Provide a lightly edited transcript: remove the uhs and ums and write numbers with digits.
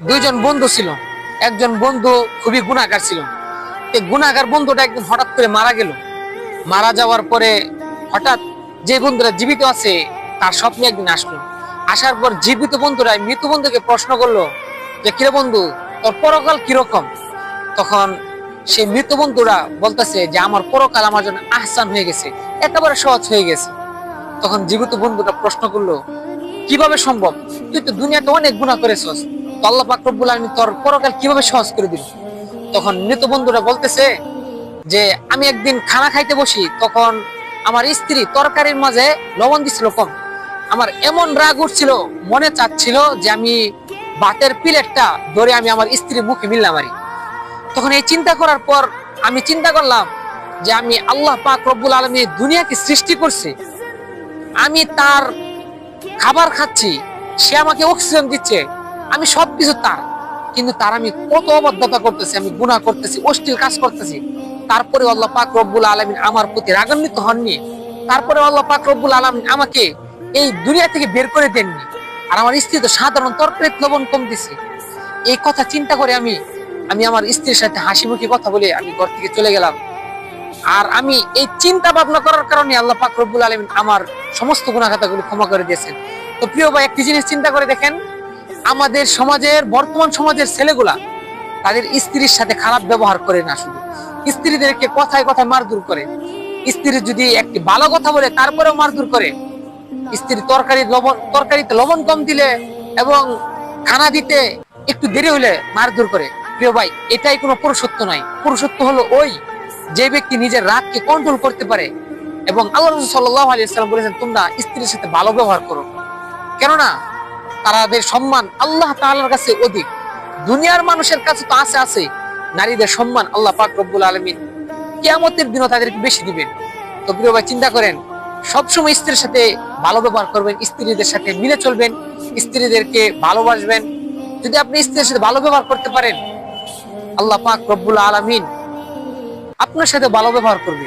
দুইজন বন্ধু ছিল। একজন বন্ধু খুবই গুনাহগার ছিল। এই গুনাহগার বন্ধুটা একদিন হঠাৎ করে মারা গেল। মারা যাওয়ার পরে হঠাৎ যে বন্ধুরা জীবিত আছে তার স্বপ্নে একদিন আসলো। আসার পর জীবিত বন্ধুরা মৃত বন্ধুকে প্রশ্ন করলো যে কিরে বন্ধু, তোর পরকাল কিরকম? তখন সেই মৃত বন্ধুরা বলতেছে যে আমার পরকাল আমার জন্য আহসান হয়ে গেছে, একেবারে সহজ হয়ে গেছে। তখন জীবিত বন্ধুটা প্রশ্ন করলো, কিভাবে সম্ভব? তুই তো দুনিয়াতে অনেক গুনাহ করেছস, তো আল্লাহ পাক রব্বুল আলামিন তোর পরকাল কিভাবে সহজ করে দিল? তখন মৃত বন্ধুরা বলতেছে যে আমি একদিন খানা খাইতে বসি, তখন আমার স্ত্রী তরকারির মাঝে লবণ দিছিল কম। আমার এমন রাগ উঠছিল, মনে চাচ্ছিল যে আমি ভাতের প্লেটটা ধরে আমি আমার স্ত্রীর মুখে মিললাম মারি। তখন এই চিন্তা করার পর আমি চিন্তা করলাম যে আমি আল্লাহ পাক রব্বুল আলামিন দুনিয়াকে সৃষ্টি করছে, আমি তার খাবার খাচ্ছি, সে আমাকে অক্সিজেন দিচ্ছে, আমি সবকিছু তার, কিন্তু তার আমি কত অবাধ্যতা করতেছি, আমি গুনাহ করতেছি, অশ্লীল কাজ করতেছি। তারপরে আল্লাহ পাক রব্বুল আলামিন আমার প্রতি রাগান্বিত হননি। তারপরে আল্লাহ পাক রব্বুল আলামিন আমাকে এই দুনিয়া থেকে বের করে দেননি। আর আমার স্ত্রী তো সাধারণ তরকারিতে লবণ কম দিছে। এই কথা চিন্তা করে আমি আমি আমার স্ত্রীর সাথে হাসি মুখে কথা বলে আমি ঘর থেকে চলে গেলাম। আর আমি এই চিন্তা ভাবনা করার কারণে আল্লাহ পাক রব্বুল আলামিন আমার সমস্ত গুনাহ খাতাগুলো ক্ষমা করে দিয়েছেন। তো প্রিয় ভাই, একটি জিনিস চিন্তা করে দেখেন, আমাদের সমাজের বর্তমান সমাজের ছেলেগুলা তাদের স্ত্রীর সাথে খারাপ ব্যবহার করে না, শুধু স্ত্রীদেরকে কথায় কথায় মারধর করে। স্ত্রী যদি একটি ভালো কথা বলে তারপরেও মারধর করে। স্ত্রী তরকারিতে লবণ কম দিলে এবং খানা দিতে একটু দেরি হলে মারধর করে। প্রিয় ভাই, এটাই কোনো পুরুষত্ব নয়। পুরুষত্ব হলো ওই যে ব্যক্তি নিজের রাগকে কন্ট্রোল করতে পারে। এবং আল্লাহ রাসূল সাল্লাল্লাহু আলাইহি ওয়াসাল্লাম বলেছেন, তোমরা স্ত্রীর সাথে ভালো ব্যবহার করো, কেননা তাদের সম্মান আল্লাহ তাআলার কাছে অধিক। দুনিয়ার মানুষের কাছে তো আছে, নারীদের সম্মান আল্লাহ পাক রব্বুল আলামিন কিয়ামতের দিনও তাদেরকে বেশি দিবেন। তো প্রিয় ভাই, চিন্তা করেন, সবসময় স্ত্রীর সাথে ভালো ব্যবহার করবেন, স্ত্রীদের সাথে মিলে চলবেন, স্ত্রীদেরকে ভালোবাসবেন। যদি আপনি স্ত্রীর সাথে ভালো ব্যবহার করতে পারেন, আল্লাহ পাক রব্বুল আলামিন আপনার সাথে ভালো ব্যবহার করবে।